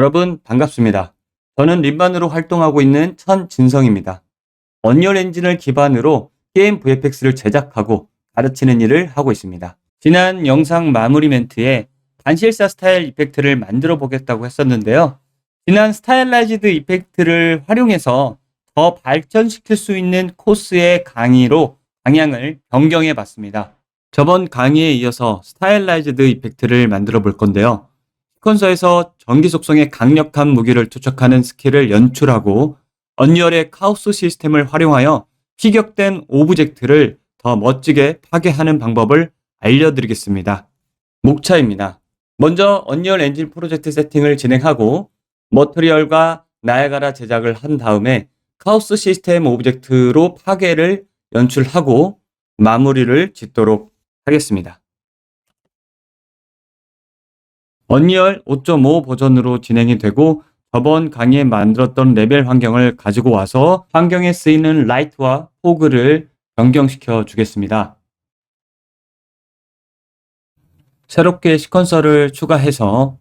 여러분 반갑습니다. 저는 림반으로 활동하고 있는 천진성입니다. 언리얼 엔진을 기반으로 게임 VFX를 제작하고 가르치는 일을 하고 있습니다. 지난 영상 마무리 멘트에 반실사 스타일 이펙트를 만들어 보겠다고 했었는데요. 지난 스타일라이즈드 이펙트를 활용해서 더 발전시킬 수 있는 코스의 강의로 방향을 변경해 봤습니다. 저번 강의에 이어서 스타일라이즈드 이펙트를 만들어 볼 건데요. 시퀀서에서 전기 속성의 강력한 무기를 투척하는 스킬을 연출하고 언리얼의 카오스 시스템을 활용하여 피격된 오브젝트를 더 멋지게 파괴하는 방법을 알려드리겠습니다. 목차입니다. 먼저 언리얼 엔진 프로젝트 세팅을 진행하고 머터리얼과 나야가라 제작을 한 다음에 카오스 시스템 오브젝트로 파괴를 연출하고 마무리를 짓도록 하겠습니다. 언리얼 5.5 버전으로 진행이 되고 저번 강의에 만들었던 레벨 환경을 가지고 와서 환경에 쓰이는 라이트와 포그를 변경시켜 주겠습니다. 새롭게 시퀀서를 추가해서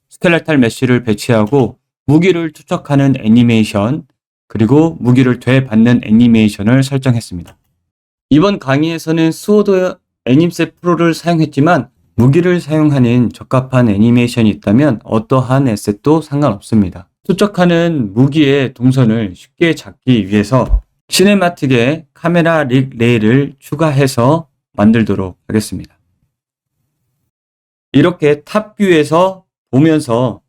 스켈레탈 메쉬를 배치하고 무기를 투척하는 애니메이션 그리고 무기를 되받는 애니메이션을 설정했습니다. 이번 강의에서는 스워드 애님셋 프로를 사용했지만 무기를 사용하는 적합한 애니메이션이 있다면 어떠한 에셋도 상관없습니다. 투척하는 무기의 동선을 쉽게 잡기 위해서 시네마틱에 카메라 릭 레일을 추가해서 만들도록 하겠습니다. 이렇게 탑뷰에서 보면서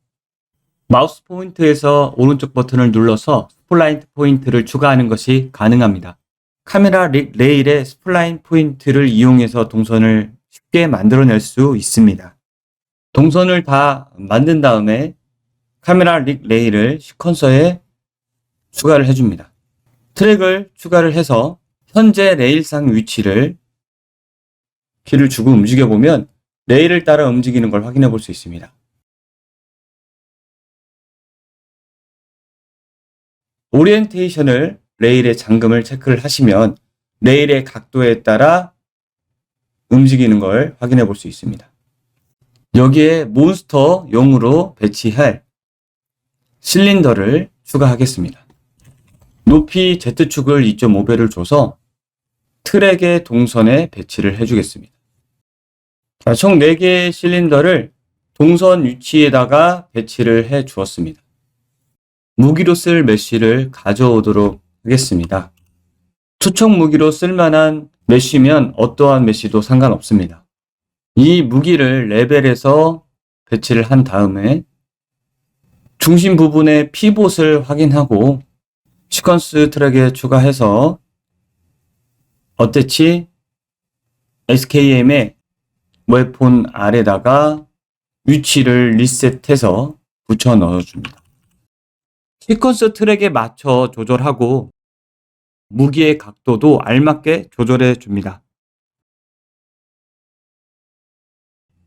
마우스 포인트에서 오른쪽 버튼을 눌러서 스플라인 포인트를 추가하는 것이 가능합니다. 카메라 릭 레일의 스플라인 포인트를 이용해서 동선을 쉽게 만들어낼 수 있습니다. 동선을 다 만든 다음에 카메라 릭 레일을 시퀀서에 추가를 해줍니다. 트랙을 추가를 해서 현재 레일상 위치를 키를 주고 움직여보면 레일을 따라 움직이는 걸 확인해 볼 수 있습니다. 오리엔테이션을 레일의 잠금을 체크를 하시면 레일의 각도에 따라 움직이는 걸 확인해 볼 수 있습니다. 여기에 몬스터용으로 배치할 실린더를 추가하겠습니다. 높이 Z축을 2.5배를 줘서 트랙의 동선에 배치를 해주겠습니다. 자, 총 4개의 실린더를 동선 위치에다가 배치를 해 주었습니다. 무기로 쓸 메쉬를 가져오도록 하겠습니다. 투척 무기로 쓸만한 메쉬면 어떠한 메쉬도 상관없습니다. 이 무기를 레벨에서 배치를 한 다음에 중심 부분의 피봇을 확인하고 시퀀스 트랙에 추가해서 어태치 SKM의 웨폰 아래다가 위치를 리셋해서 붙여 넣어줍니다. 시퀀스 트랙에 맞춰 조절하고 무기의 각도도 알맞게 조절해 줍니다.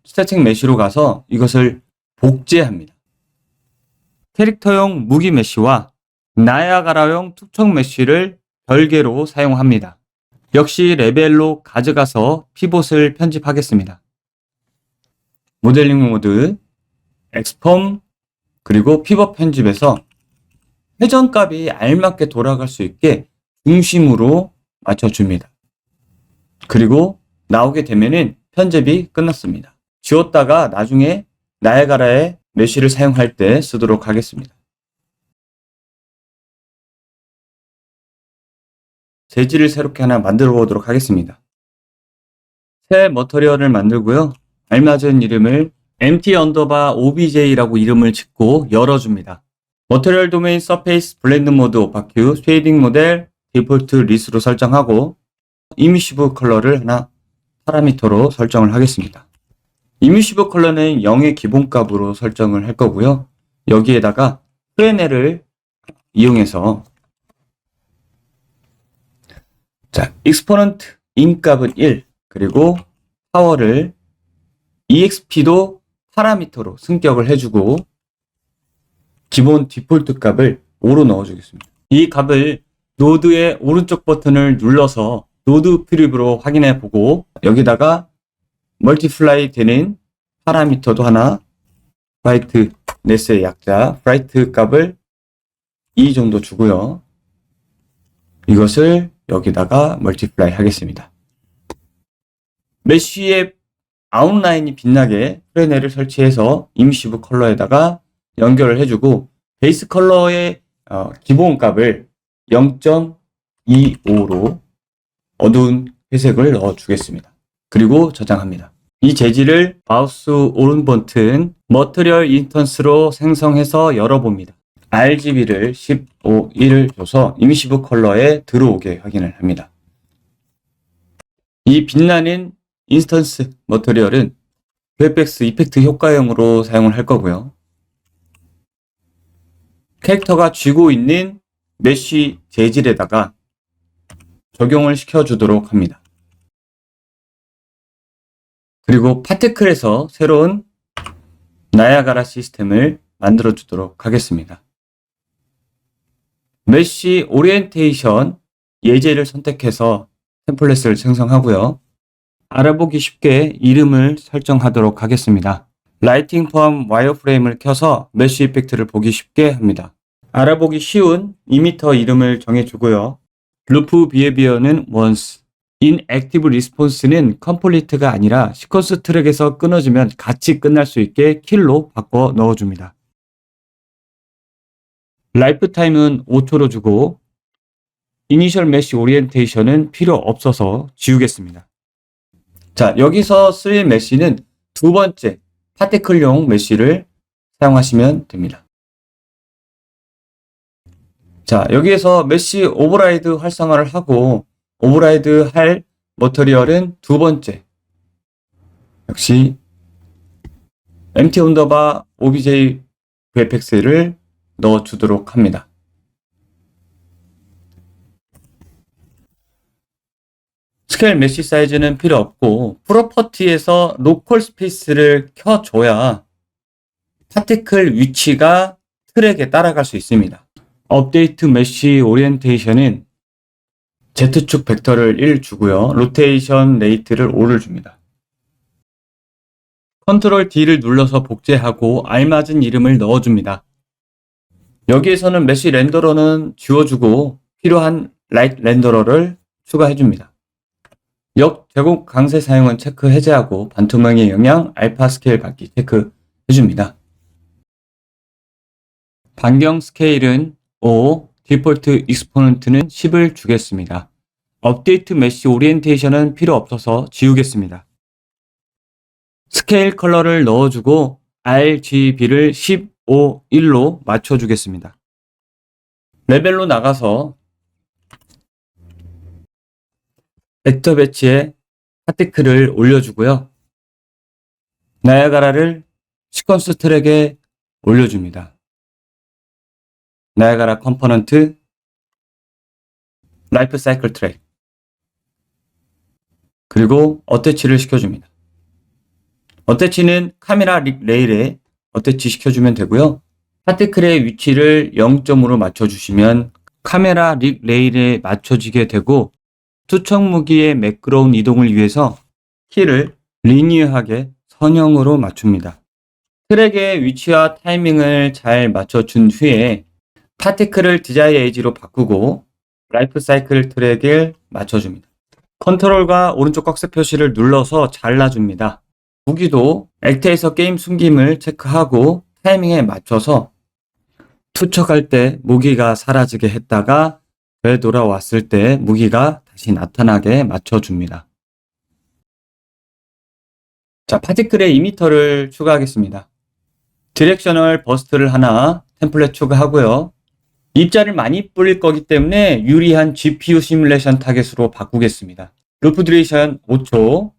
스태틱 메쉬로 가서 이것을 복제합니다. 캐릭터용 무기 메쉬와 나야가라용 투척 메쉬를 별개로 사용합니다. 역시 레벨로 가져가서 피봇을 편집하겠습니다. 모델링 모드, 엑스펌, 그리고 피벗 편집에서 회전값이 알맞게 돌아갈 수 있게 중심으로 맞춰줍니다. 그리고 나오게 되면은 편집이 끝났습니다. 지웠다가 나중에 나야가라의 메쉬를 사용할 때 쓰도록 하겠습니다. 재질을 새롭게 하나 만들어 보도록 하겠습니다. 새 머터리얼을 만들고요. 알맞은 이름을 empty_obj라고 이름을 짓고 열어줍니다. 머터리얼 도메인 서페이스 블렌드 모드 오파큐 쉐이딩 모델 디폴트 리스로 설정하고 이미시브 컬러를 하나 파라미터로 설정을 하겠습니다. 이미시브 컬러는 0의 기본값으로 설정을 할 거고요. 여기에다가 플래넬을 이용해서 익스포넌트 인 값은 1 그리고 파워를 EXP도 파라미터로 승격을 해주고 기본 디폴트 값을 5로 넣어주겠습니다. 이 값을 노드의 오른쪽 버튼을 눌러서 노드 프리뷰로 확인해 보고 여기다가 멀티플라이 되는 파라미터도 하나 화이트 네스의 약자 브라이트 값을 2 정도 주고요. 이것을 여기다가 멀티플라이 하겠습니다. 메쉬의 아웃라인이 빛나게 프레넬을 설치해서 이미시브 컬러에다가 연결을 해주고 베이스 컬러의 기본 값을 0.25로 어두운 회색을 넣어주겠습니다. 그리고 저장합니다. 이 재질을 마우스 오른 버튼 머티리얼 인스턴스로 생성해서 열어봅니다. RGB를 15, 1을 줘서 이미시브 컬러에 들어오게 확인을 합니다. 이 빛나는 인스턴스 머티리얼은 VFX 이펙트 효과용으로 사용을 할 거고요. 캐릭터가 쥐고 있는 메쉬 재질에다가 적용을 시켜주도록 합니다. 그리고 파티클에서 새로운 나야가라 시스템을 만들어 주도록 하겠습니다. 메쉬 오리엔테이션 예제를 선택해서 템플릿을 생성하고요. 알아보기 쉽게 이름을 설정하도록 하겠습니다. 라이팅 포함 와이어프레임을 켜서 메쉬 이펙트를 보기 쉽게 합니다. 알아보기 쉬운 이미터 이름을 정해주고요. 루프 비헤비어는 once, 인액티브 리스폰스는 컴플리트가 아니라 시퀀스 트랙에서 끊어지면 같이 끝날 수 있게 킬로 바꿔 넣어줍니다. 라이프 타임은 5초로 주고 이니셜 메쉬 오리엔테이션은 필요 없어서 지우겠습니다. 자, 여기서 쓸 메쉬는 두 번째 파티클용 메쉬를 사용하시면 됩니다. 자, 여기에서 메쉬 오버라이드 활성화를 하고 오버라이드 할 머티리얼은 두 번째 역시 empty 언더바 obj vfx를 넣어주도록 합니다. 스케일 메쉬 사이즈는 필요 없고 프로퍼티에서 로컬 스페이스를 켜줘야 파티클 위치가 트랙에 따라갈 수 있습니다. 업데이트 메쉬 오리엔테이션은 Z축 벡터를 1 주고요. 로테이션 레이트를 5를 줍니다. 컨트롤 D를 눌러서 복제하고 알맞은 이름을 넣어줍니다. 여기에서는 메쉬 렌더러는 지워주고 필요한 라이트 렌더러를 추가해줍니다. 역제곱 강세 사용은 체크 해제하고 반투명의 영향 알파 스케일 받기 체크해줍니다. 반경 스케일은 5, 디폴트 익스포넌트는 10을 주겠습니다. 업데이트 메쉬 오리엔테이션은 필요 없어서 지우겠습니다. 스케일 컬러를 넣어주고 RGB를 15, 1로 맞춰주겠습니다. 레벨로 나가서 벡터 배치에 파티클을 올려주고요. 나야가라를 시퀀스 트랙에 올려줍니다. 나야가라 컴포넌트 라이프 사이클 트랙 그리고 어태치를 시켜줍니다. 어태치는 카메라 릭 레일에 어태치 시켜주면 되고요. 파티클의 위치를 0점으로 맞춰주시면 카메라 릭 레일에 맞춰지게 되고 투척 무기의 매끄러운 이동을 위해서 키를 리니어하게 선형으로 맞춥니다. 트랙의 위치와 타이밍을 잘 맞춰준 후에 파티클을 디자이 에이지로 바꾸고 라이프 사이클 트랙을 맞춰줍니다. 컨트롤과 오른쪽 꺽쇠 표시를 눌러서 잘라줍니다. 무기도 액트에서 게임 숨김을 체크하고 타이밍에 맞춰서 투척할 때 무기가 사라지게 했다가 되돌아왔을 때 무기가 다시 나타나게 맞춰줍니다. 자, 파티클에 이미터를 추가하겠습니다. 디렉셔널 버스트를 하나 템플릿 추가하고요. 입자를 많이 뿌릴 거기 때문에 유리한 GPU 시뮬레이션 타겟으로 바꾸겠습니다. 루프 듀레이션 5초,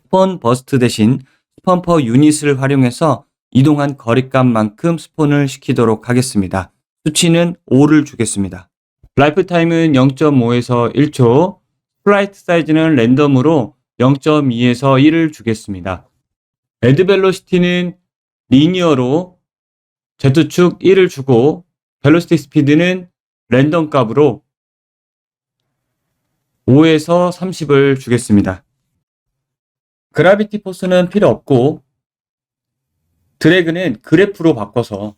스폰 버스트 대신 스펀퍼 유닛을 활용해서 이동한 거리값만큼 스폰을 시키도록 하겠습니다. 수치는 5를 주겠습니다. 라이프 타임은 0.5에서 1초, 플라이트 사이즈는 랜덤으로 0.2에서 1을 주겠습니다. 애드 벨로시티는 리니어로 Z축 1을 주고 벨로시티 스피드는 랜덤 값으로 5에서 30을 주겠습니다. 그라비티 포스는 필요 없고 드래그는 그래프로 바꿔서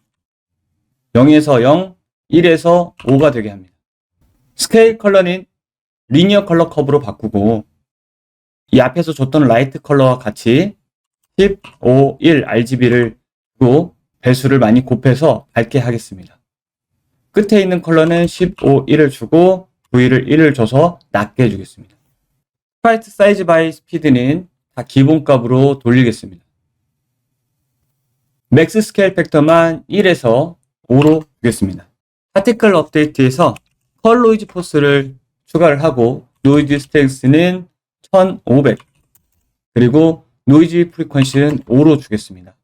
0에서 0, 1에서 5가 되게 합니다. 스케일 컬러는 리니어 컬러 커브로 바꾸고 이 앞에서 줬던 라이트 컬러와 같이 10, 5, 1 RGB를 주고 배수를 많이 곱해서 밝게 하겠습니다. 끝에 있는 컬러는 15, 1을 주고 V를 1을 줘서 낮게 해주겠습니다. 스프라이트 사이즈 바이 스피드는 다 기본값으로 돌리겠습니다. 맥스 스케일 팩터만 1에서 5로 주겠습니다. 파티클 업데이트에서 컬로이즈 포스를 추가를 하고 노이즈 스트렝스는 1500 그리고 노이즈 프리퀀시는 5로 주겠습니다.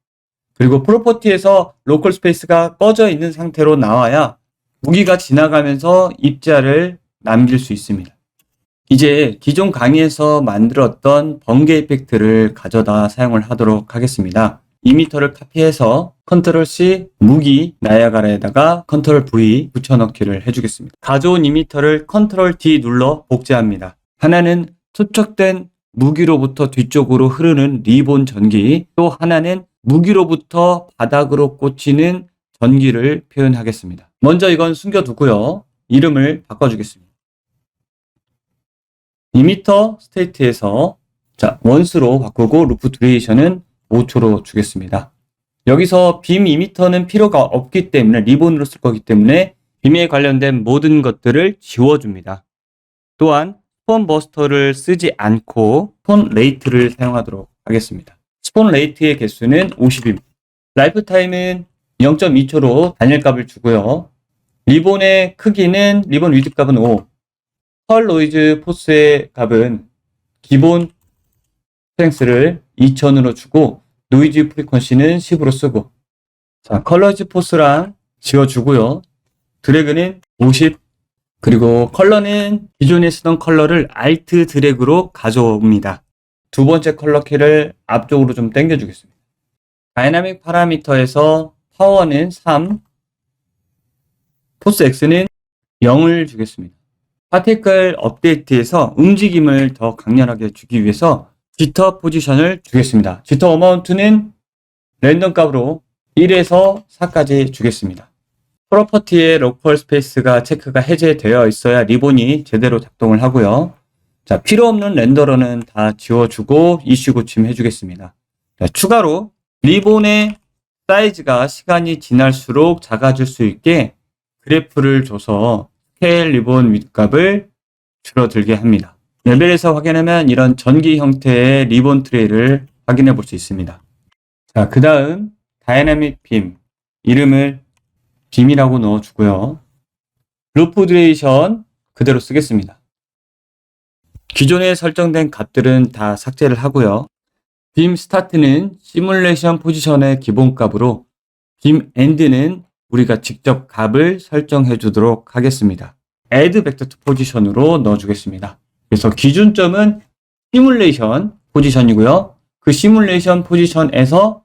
그리고 프로퍼티에서 로컬 스페이스가 꺼져 있는 상태로 나와야 무기가 지나가면서 입자를 남길 수 있습니다. 이제 기존 강의에서 만들었던 번개 이펙트를 가져다 사용을 하도록 하겠습니다. 이미터를 카피해서 컨트롤 C 무기 나야가라에다가 컨트롤 V 붙여넣기를 해주겠습니다. 가져온 이미터를 컨트롤 D 눌러 복제합니다. 하나는 투척된 무기로부터 뒤쪽으로 흐르는 리본 전기, 또 하나는 무기로부터 바닥으로 꽂히는 전기를 표현하겠습니다. 먼저 이건 숨겨두고요. 이름을 바꿔주겠습니다. 이미터 스테이트에서 원스로 바꾸고 루프 듀레이션은 5초로 주겠습니다. 여기서 빔 이미터는 필요가 없기 때문에 리본으로 쓸 거기 때문에 빔에 관련된 모든 것들을 지워줍니다. 또한 스폰 버스터를 쓰지 않고 스폰 레이트를 사용하도록 하겠습니다. 스폰 레이트의 개수는 50입니다. 라이프 타임은 0.2초로 단일값을 주고요. 리본의 크기는 리본 위드 값은 5. 컬 노이즈 포스의 값은 기본 스트렝스를 2000으로 주고 노이즈 프리퀀시는 10으로 쓰고 컬러즈 포스랑 지워주고요. 드래그는 50 그리고 컬러는 기존에 쓰던 컬러를 알트 드래그로 가져옵니다. 두 번째 컬러 키를 앞쪽으로 좀 당겨주겠습니다. 다이나믹 파라미터에서 파워는 3 포스 X는 0을 주겠습니다. 파티클 업데이트에서 움직임을 더 강렬하게 주기 위해서 지터 포지션을 주겠습니다. 지터 어마운트는 랜덤 값으로 1에서 4까지 주겠습니다. 프로퍼티의 로컬 스페이스가 체크가 해제되어 있어야 리본이 제대로 작동을 하고요. 필요 없는 렌더러는 다 지워주고 이슈 고침 해주겠습니다. 추가로 리본의 사이즈가 시간이 지날수록 작아질 수 있게 그래프를 줘서 스케일 리본 윗 값을 줄어들게 합니다. 레벨에서 확인하면 이런 전기 형태의 리본 트레이를 확인해 볼 수 있습니다. 그 다음 다이나믹 빔 이름을 빔이라고 넣어주고요. 루프 듀레이션 그대로 쓰겠습니다. 기존에 설정된 값들은 다 삭제를 하고요. 빔 스타트는 시뮬레이션 포지션의 기본값으로 빔 엔드는 우리가 직접 값을 설정해 주도록 하겠습니다. add vector to 포지션으로 넣어주겠습니다. 그래서 기준점은 시뮬레이션 포지션이고요. 그 시뮬레이션 포지션에서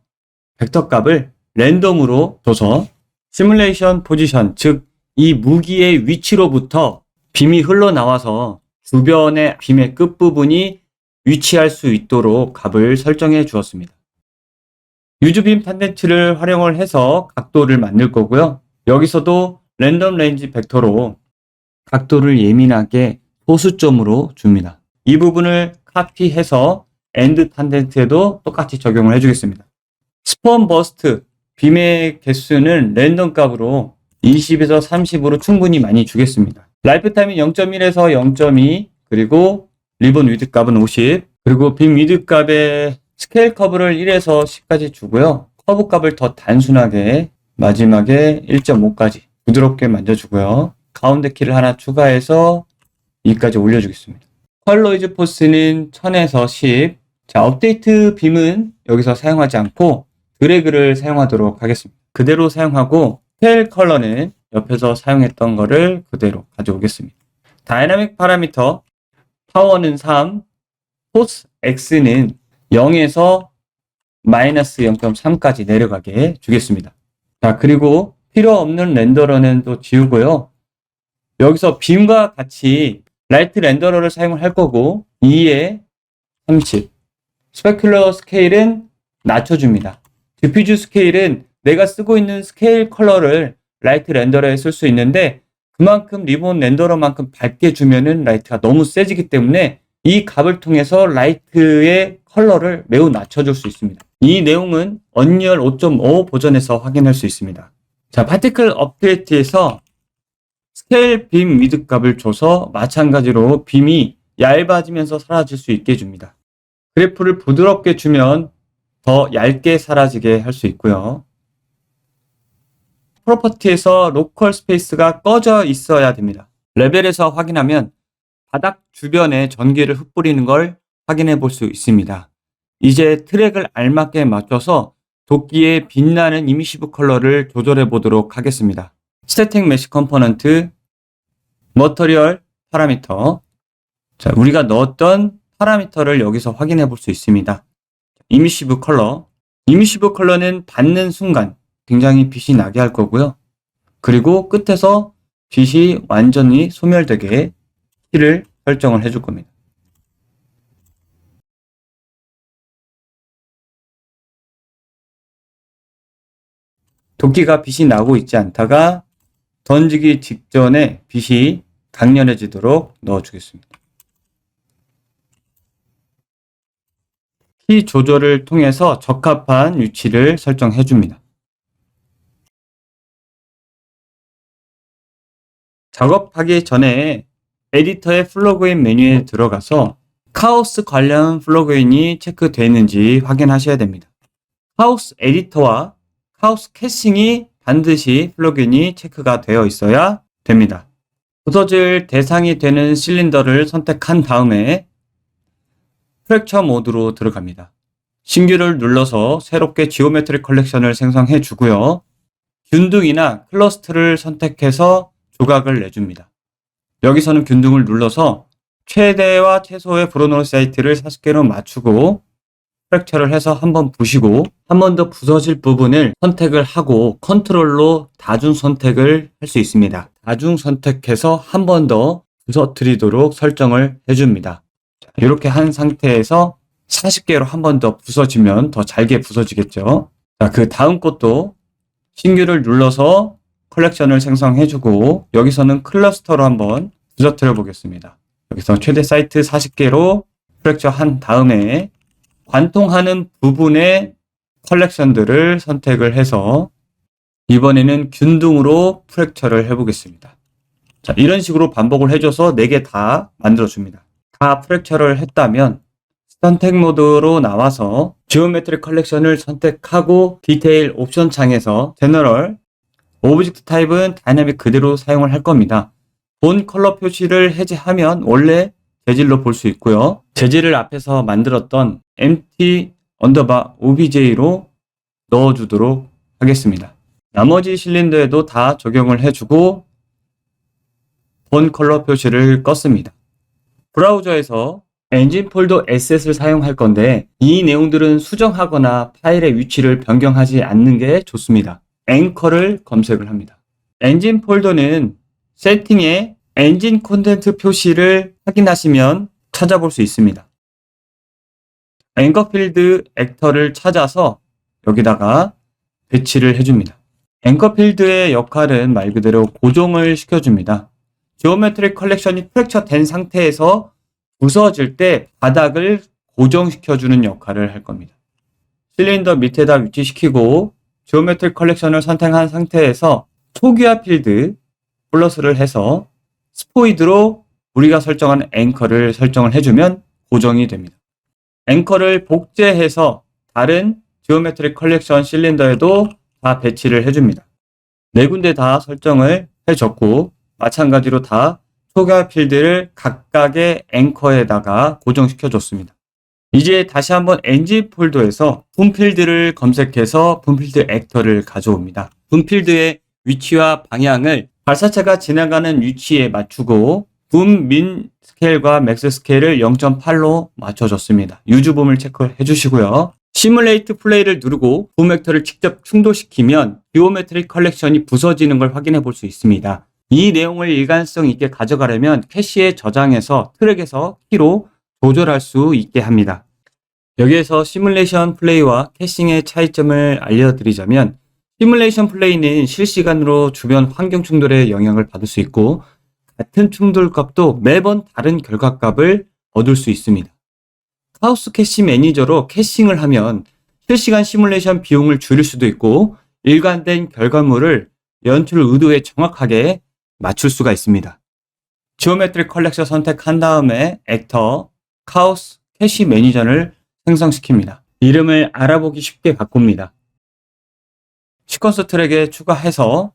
벡터 값을 랜덤으로 줘서 시뮬레이션 포지션, 즉 이 무기의 위치로부터 빔이 흘러나와서 주변의 빔의 끝부분이 위치할 수 있도록 값을 설정해 주었습니다. 유즈빔 탄젠츠를 활용을 해서 각도를 만들 거고요. 여기서도 랜덤 레인지 벡터로 각도를 예민하게 소수점으로 줍니다. 이 부분을 카피해서 엔드 탄젠트에도 똑같이 적용을 해주겠습니다. 스폰 버스트, 빔의 개수는 랜덤 값으로 20에서 30으로 충분히 많이 주겠습니다. 라이프 타임은 0.1에서 0.2 그리고 리본 위드 값은 50 그리고 빔 위드 값의 스케일 커브를 1에서 10까지 주고요. 커브 값을 더 단순하게 마지막에 1.5까지 부드럽게 만져주고요. 가운데 키를 하나 추가해서 2까지 올려주겠습니다. 컬로이즈 포스는 1000에서 10. 업데이트 빔은 여기서 사용하지 않고 드래그를 사용하도록 하겠습니다. 그대로 사용하고 스케일 컬러는 옆에서 사용했던 거를 그대로 가져오겠습니다. 다이나믹 파라미터 파워는 3, 포스 X는 0에서 마이너스 0.3까지 내려가게 주겠습니다. 그리고 필요 없는 렌더러는 또 지우고요. 여기서 빔과 같이 라이트 렌더러를 사용을 할 거고 2에 30 스페큘러 스케일은 낮춰줍니다. 디퓨즈 스케일은 내가 쓰고 있는 스케일 컬러를 라이트 렌더러에 쓸 수 있는데 그만큼 리본 렌더러만큼 밝게 주면은 라이트가 너무 세지기 때문에 이 값을 통해서 라이트의 컬러를 매우 낮춰줄 수 있습니다. 이 내용은 언리얼 5.5 버전에서 확인할 수 있습니다. 자, 파티클 업데이트에서 스케일 빔 위드 값을 줘서 마찬가지로 빔이 얇아지면서 사라질 수 있게 해줍니다. 그래프를 부드럽게 주면 더 얇게 사라지게 할 수 있고요. 프로퍼티에서 로컬 스페이스가 꺼져 있어야 됩니다. 레벨에서 확인하면 바닥 주변에 전기를 흩뿌리는 걸 확인해 볼 수 있습니다. 이제 트랙을 알맞게 맞춰서 도끼의 빛나는 이미시브 컬러를 조절해 보도록 하겠습니다. 스태틱 메쉬 컴포넌트, 머터리얼 파라미터. 자, 우리가 넣었던 파라미터를 여기서 확인해 볼 수 있습니다. 이미시브 컬러. 이미시브 컬러는 받는 순간 굉장히 빛이 나게 할 거고요. 그리고 끝에서 빛이 완전히 소멸되게 키를 설정을 해줄 겁니다. 도끼가 빛이 나고 있지 않다가 던지기 직전에 빛이 강렬해지도록 넣어주겠습니다. 키 조절을 통해서 적합한 위치를 설정해 줍니다. 작업하기 전에 에디터의 플러그인 메뉴에 들어가서 카오스 관련 플러그인이 체크되는지 확인하셔야 됩니다. 카오스 에디터와 카오스 캐싱이 반드시 플러그인이 체크가 되어 있어야 됩니다. 부서질 대상이 되는 실린더를 선택한 다음에 프랙처 모드로 들어갑니다. 신규를 눌러서 새롭게 지오메트리 컬렉션을 생성해 주고요. 균등이나 클러스트를 선택해서 조각을 내줍니다. 여기서는 균등을 눌러서 최대와 최소의 브로노 사이트를 40개로 맞추고 프랙처를 해서 한번 부시고 한 번 더 부서질 부분을 선택을 하고 컨트롤로 다중 선택을 할 수 있습니다. 다중 선택해서 한 번 더 부서뜨리도록 설정을 해줍니다. 이렇게 한 상태에서 40개로 한 번 더 부서지면 더 잘게 부서지겠죠. 자, 그 다음 것도 신규를 눌러서 컬렉션을 생성해주고 여기서는 클러스터로 한번 부서뜨려 보겠습니다. 여기서 최대 사이트 40개로 프랙처 한 다음에 관통하는 부분의 컬렉션들을 선택을 해서 이번에는 균등으로 프랙처를 해보겠습니다. 자, 이런 식으로 반복을 해줘서 4개 다 만들어줍니다. 다 프랙처를 했다면 선택 모드로 나와서 지오메트리 컬렉션을 선택하고 디테일 옵션 창에서 제너럴 오브젝트 타입은 다이나믹 그대로 사용을 할 겁니다. 본 컬러 표시를 해제하면 원래 재질로 볼 수 있고요. 재질을 앞에서 만들었던 empty 언더바 obj로 넣어주도록 하겠습니다. 나머지 실린더에도 다 적용을 해주고 본 컬러 표시를 껐습니다. 브라우저에서 엔진 폴더 에셋을 사용할 건데 이 내용들은 수정하거나 파일의 위치를 변경하지 않는 게 좋습니다. 앵커를 검색을 합니다. 엔진 폴더는 세팅에 엔진 콘텐트 표시를 확인하시면 찾아볼 수 있습니다. 앵커 필드 액터를 찾아서 여기다가 배치를 해줍니다. 앵커 필드의 역할은 말 그대로 고정을 시켜줍니다. 지오메트리 컬렉션이 프랙처 된 상태에서 부서질 때 바닥을 고정시켜주는 역할을 할 겁니다. 실린더 밑에다 위치시키고 지오메트리 컬렉션을 선택한 상태에서 초기화 필드 플러스를 해서 스포이드로 우리가 설정한 앵커를 설정을 해주면 고정이 됩니다. 앵커를 복제해서 다른 지오메트리 컬렉션 실린더에도 다 배치를 해줍니다. 4군데 다 설정을 해줬고 마찬가지로 다 초기화 필드를 각각의 앵커에다가 고정시켜줬습니다. 이제 다시 한번 엔진 폴더에서 분필드를 검색해서 분필드 액터를 가져옵니다. 분필드의 위치와 방향을 발사체가 지나가는 위치에 맞추고 붐 민 스케일과 맥스 스케일을 0.8로 맞춰줬습니다. 유주붐을 체크해 주시고요. 시뮬레이트 플레이를 누르고 붐 벡터를 직접 충돌시키면 지오메트리 컬렉션이 부서지는 걸 확인해 볼 수 있습니다. 이 내용을 일관성 있게 가져가려면 캐시에 저장해서 트랙에서 키로 조절할 수 있게 합니다. 여기에서 시뮬레이션 플레이와 캐싱의 차이점을 알려드리자면, 시뮬레이션 플레이는 실시간으로 주변 환경 충돌에 영향을 받을 수 있고, 같은 충돌 값도 매번 다른 결과값을 얻을 수 있습니다. 카오스 캐시 매니저로 캐싱을 하면 실시간 시뮬레이션 비용을 줄일 수도 있고, 일관된 결과물을 연출 의도에 정확하게 맞출 수가 있습니다. 지오메트릭 컬렉션 선택한 다음에 액터, 카오스 캐시 매니저를 생성시킵니다. 이름을 알아보기 쉽게 바꿉니다. 시퀀스 트랙에 추가해서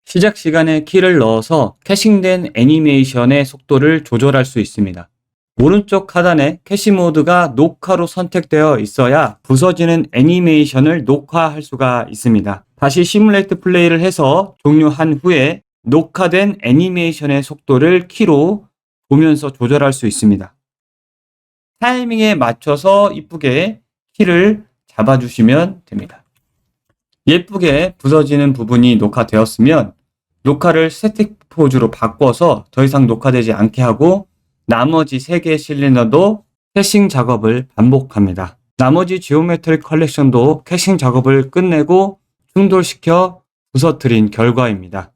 시작 시간에 키를 넣어서 캐싱된 애니메이션의 속도를 조절할 수 있습니다. 오른쪽 하단에 캐시 모드가 녹화로 선택되어 있어야 부서지는 애니메이션을 녹화할 수가 있습니다. 다시 시뮬레이트 플레이를 해서 종료한 후에 녹화된 애니메이션의 속도를 키로 보면서 조절할 수 있습니다. 타이밍에 맞춰서 이쁘게 키를 잡아주시면 됩니다. 예쁘게 부서지는 부분이 녹화되었으면 녹화를 스태틱 포즈로 바꿔서 더 이상 녹화되지 않게 하고 나머지 3개의 실린더도 캐싱 작업을 반복합니다. 나머지 지오메트릭 컬렉션도 캐싱 작업을 끝내고 충돌시켜 부서뜨린 결과입니다.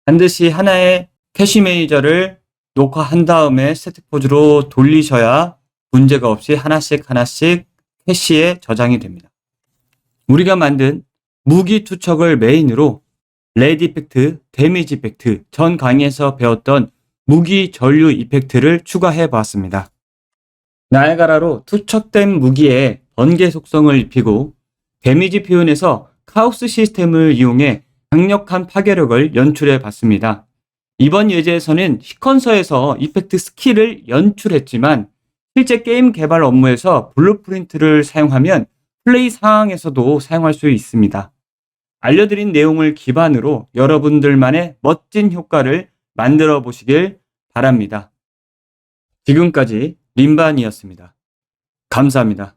반드시 하나의 캐시 매니저를 녹화한 다음에 스태틱 포즈로 돌리셔야 문제가 없이 하나씩 캐시에 저장이 됩니다. 우리가 만든 무기 투척을 메인으로 레드 이펙트, 데미지 이펙트, 전 강의에서 배웠던 무기 전류 이펙트를 추가해 보았습니다. 나야가라로 투척된 무기에 번개 속성을 입히고 데미지 표현에서 카오스 시스템을 이용해 강력한 파괴력을 연출해 봤습니다. 이번 예제에서는 시퀀서에서 이펙트 스킬을 연출했지만 실제 게임 개발 업무에서 블루프린트를 사용하면 플레이 상황에서도 사용할 수 있습니다. 알려드린 내용을 기반으로 여러분들만의 멋진 효과를 만들어 보시길 바랍니다. 지금까지 림반이었습니다. 감사합니다.